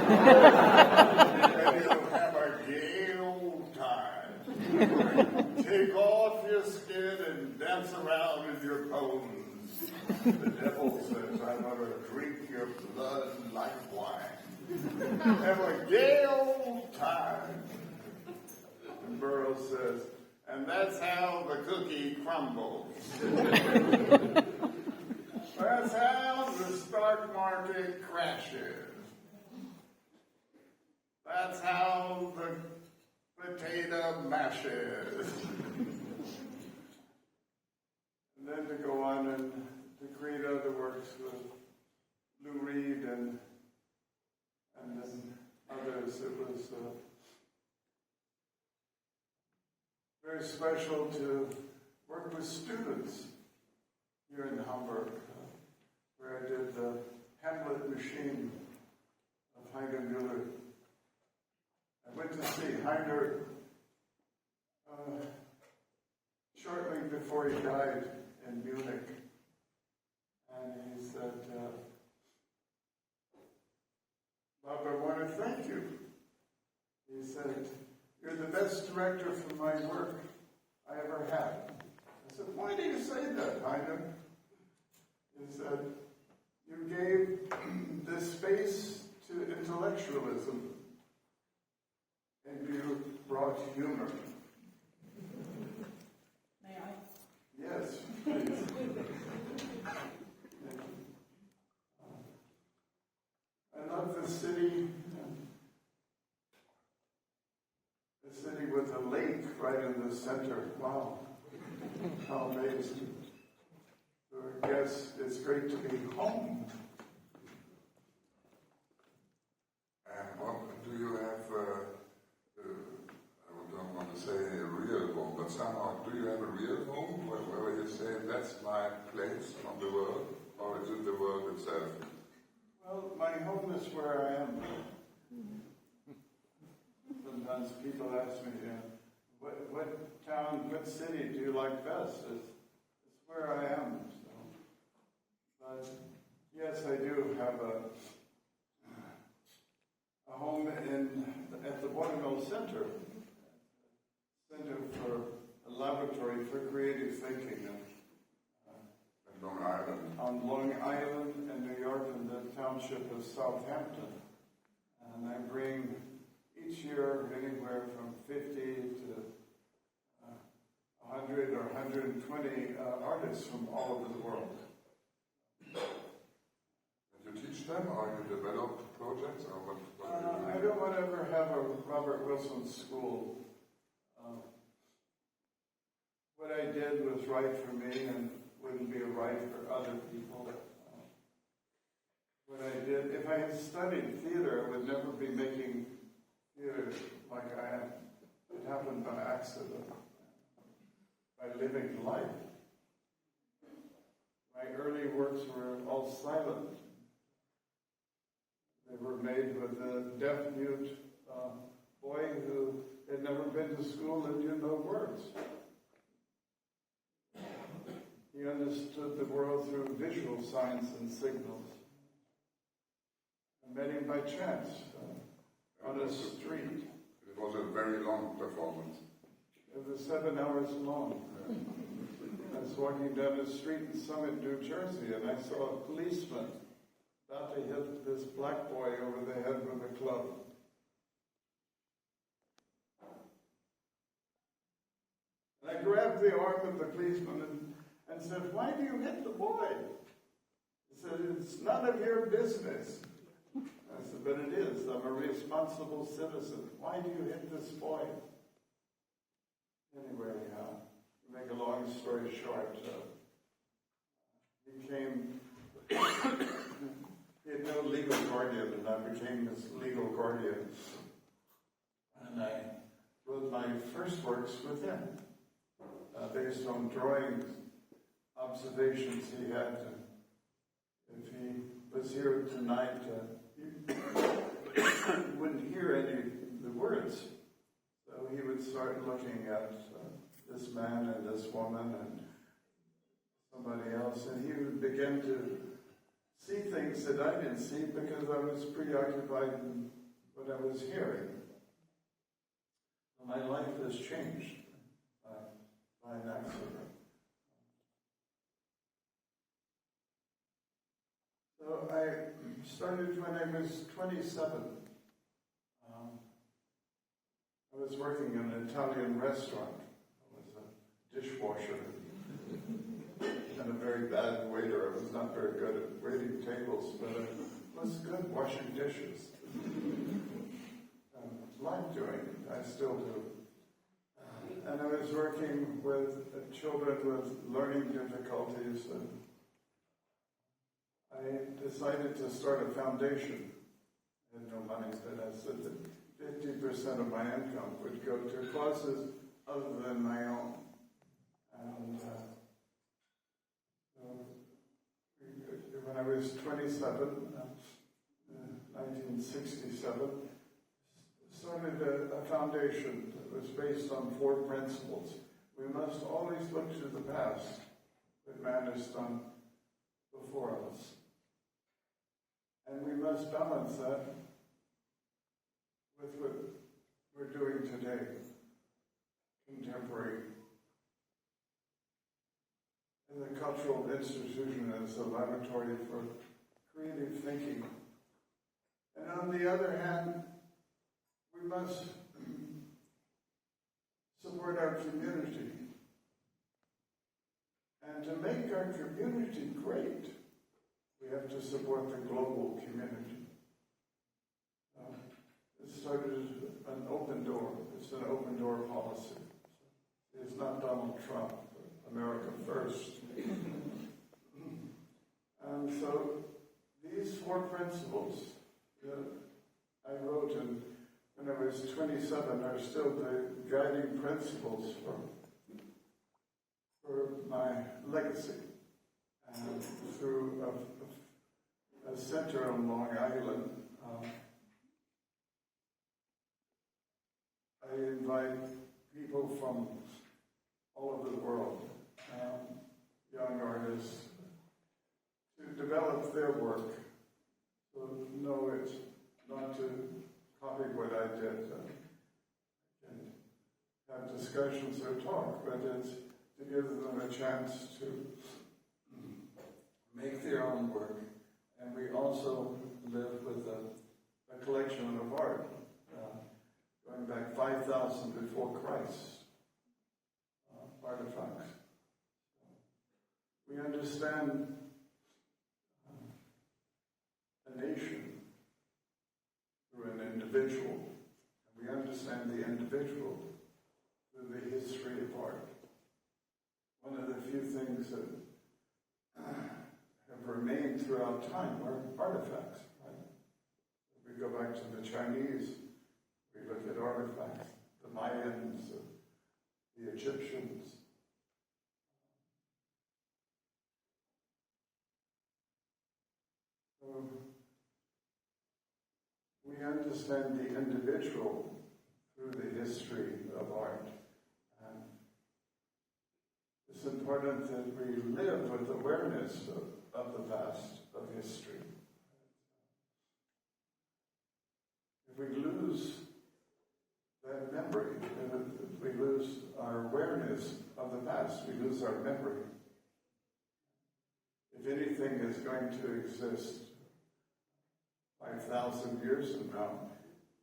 And you'll have a gay old time. Take off your skin and dance around in your bones. The devil says, I'm going to drink your blood like wine. Have a gay old time. And Burroughs says, and that's how the cookie crumbles. That's how the stock market crashes. That's how the potato mashes. And then to go on and to create other works with Lou Reed and then others, it was very special to work with students here in Hamburg, where I did the Hamlet Machine of Heiner Müller. I went to see Heiner shortly before he died in Munich, and he said, Bob, I want to thank you. He said, you're the best director for my work I ever had. I said, why do you say that, Heiner? He said, you gave this space to intellectualism, and you brought humor. May I? Yes, please. I love the city. The city with a lake right in the center. Wow. How amazing. So I guess it's great to be home. And what do you have, I don't want to say a real home, but somehow, do you have a real home where you say that's my place on the world, or is it the world itself? Well, my home is where I am. Sometimes people ask me, what town, what city do you like best? It's where I am. So. But yes, I do have a home at the Watermill Center for a laboratory for creative thinking. Long Island. On Long Island in New York in the township of Southampton. And I bring each year anywhere from 50 to 100 or 120 artists from all over the world. And you teach them, or you develop projects, or what do you do? I don't want to ever have a Robert Wilson school. What I did was right for me and wouldn't be right for other people. What I did, if I had studied theater, I would never be making theater like I am. It happened by accident, by living life. My early works were all silent. They were made with a deaf-mute boy who had never been to school and knew no words. He understood the world through visual signs and signals. I met him by chance on a street. It was a very long performance. It was 7 hours long. I was walking down the street in Summit, New Jersey, and I saw a policeman about to hit this black boy over the head with a club. And I grabbed the arm of the policeman and said, why do you hit the boy? He said, it's none of your business. I said, but it is. I'm a responsible citizen. Why do you hit this boy? Anyway, to make a long story short, he had no legal guardian, and I became his legal guardian. And I wrote my first works with him, based on drawings, observations he had. If he was here tonight, you wouldn't hear any of the words. So he would start looking at this man and this woman and somebody else, and he would begin to see things that I didn't see because I was preoccupied in what I was hearing. My life has changed by an accident. So I started when I was 27. I was working in an Italian restaurant. I was a dishwasher and a very bad waiter. I was not very good at waiting tables, but I was good washing dishes. Liked doing it. I still do. And I was working with children with learning difficulties, and I decided to start a foundation. I had no money, but I said that 50% of my income would go to causes other than my own. And when I was 27, 1967, started a foundation that was based on 4 principles. We must always look to the past that man has done before us. And we must balance that with what we're doing today, contemporary. And the cultural institution is a laboratory for creative thinking. And on the other hand, we must support our community. And to make our community great, we have to support the global community. It started as an open door. It's an open door policy. It's not Donald Trump, America first. And so these 4 principles I wrote in when I was 27 are still the guiding principles for my legacy. And through a center on Long Island, I invite people from all over the world, young artists, to develop their work. So no, it's not to copy what I did and have discussions or talk, but it's to give them a chance to make their own work. And we also live with a collection of art going back 5,000 before Christ, artifacts. We understand a nation through an individual, and we understand the individual through the history of art. One of the few things that have remained throughout time are artifacts. Right? If we go back to the Chinese, we look at artifacts, the Mayans, the Egyptians. So we understand the individual through the history of art. And it's important that we live with awareness of the past, of history. If we lose that memory, if we lose our awareness of the past, we lose our memory. If anything is going to exist 5,000 years from now,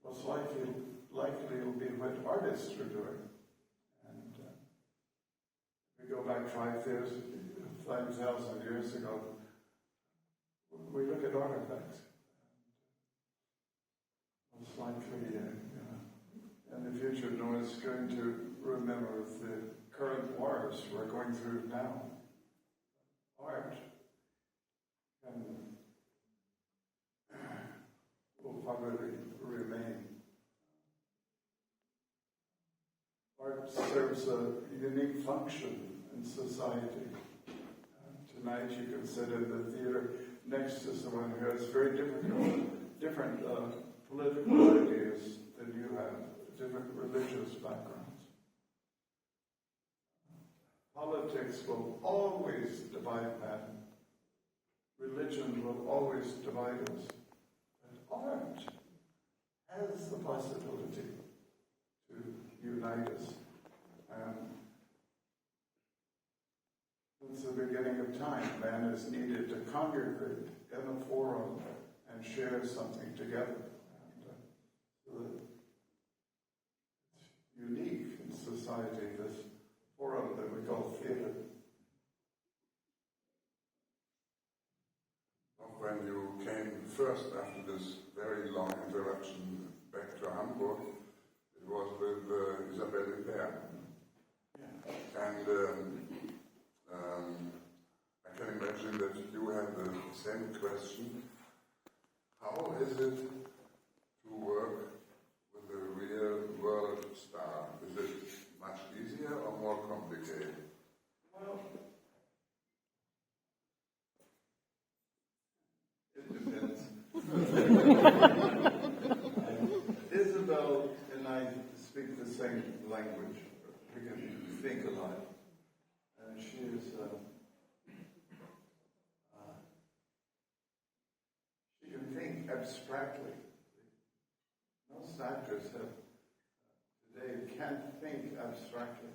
most likely it will be what artists are doing. And if we go back 5,000 years ago, we look at artifacts. Most likely, in the future, no one's going to remember the current wars we're going through now. Art will probably remain. Art serves a unique function in society. Tonight you can sit in the theater next to someone who has very different political ideas than you have, different religious backgrounds. Politics will always divide men. Religion religion will always divide us. But art has the possibility to unite us. Since the beginning of time, man has needed to congregate in a forum and share something together. So that it's unique in society, this forum that we call theater. When you came first after this very long interruption back to Hamburg, it was with Isabelle Huppert. Yeah. And I can imagine that you have the same question. How is it to work with a real world star? Is it much easier or more complicated? Well, it depends. Isabel and I speak the same language. We can think a lot. She is. She can think abstractly. Most actors today can't think abstractly.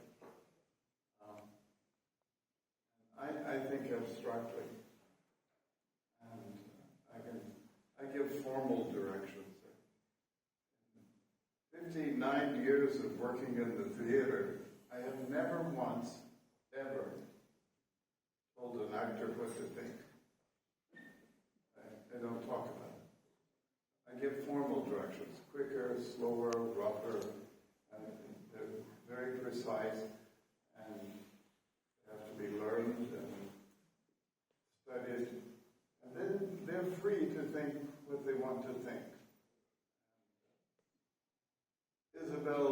I think abstractly, and I give formal directions. 59 years of working in the theater, I have never once, ever, told an actor what to think. I don't talk about it. I give formal directions, quicker, slower, rougher, and they're very precise, and they have to be learned and studied. And then they're free to think what they want to think. Isabel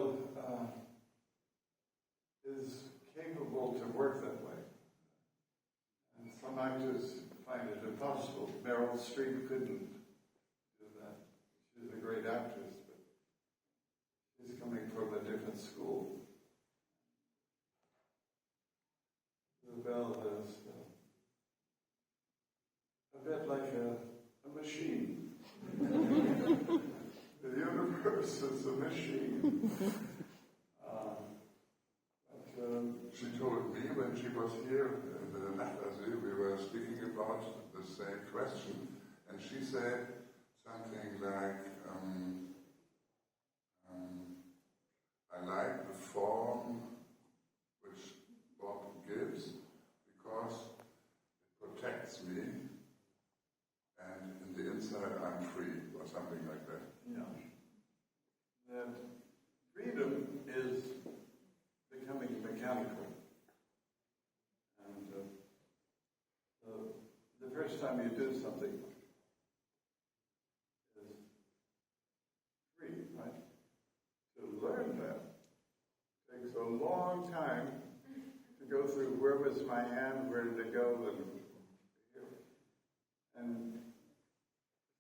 is capable to work that way. And some actors find it impossible. Meryl Streep couldn't do that. She's a great actress, but she's coming from a different school. Isabel is a bit like a machine. The universe is a machine. She told me when she was here in the Nachtasyl, we were speaking about the same question, and she said something like, I like the form which Bob gives because it protects me, and in the inside I'm free, or something like that. Yeah. That freedom is becoming mechanical. And the first time you do something is free, right? To learn that takes a long time to go through where was my hand, where did it go, and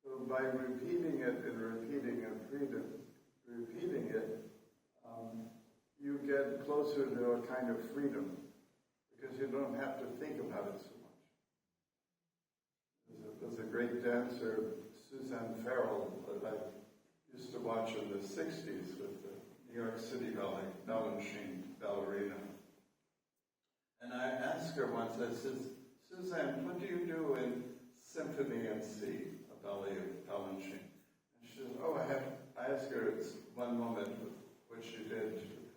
so by repeating it and repeating it, you get closer to a kind of freedom because you don't have to think about it so much. There's a great dancer, Suzanne Farrell, that I used to watch in the 60s with the New York City Ballet, Balanchine ballerina. And I asked her once, I said, Suzanne, what do you do in Symphony in C, a ballet of Balanchine? And she said, I asked her, it's one moment what she did.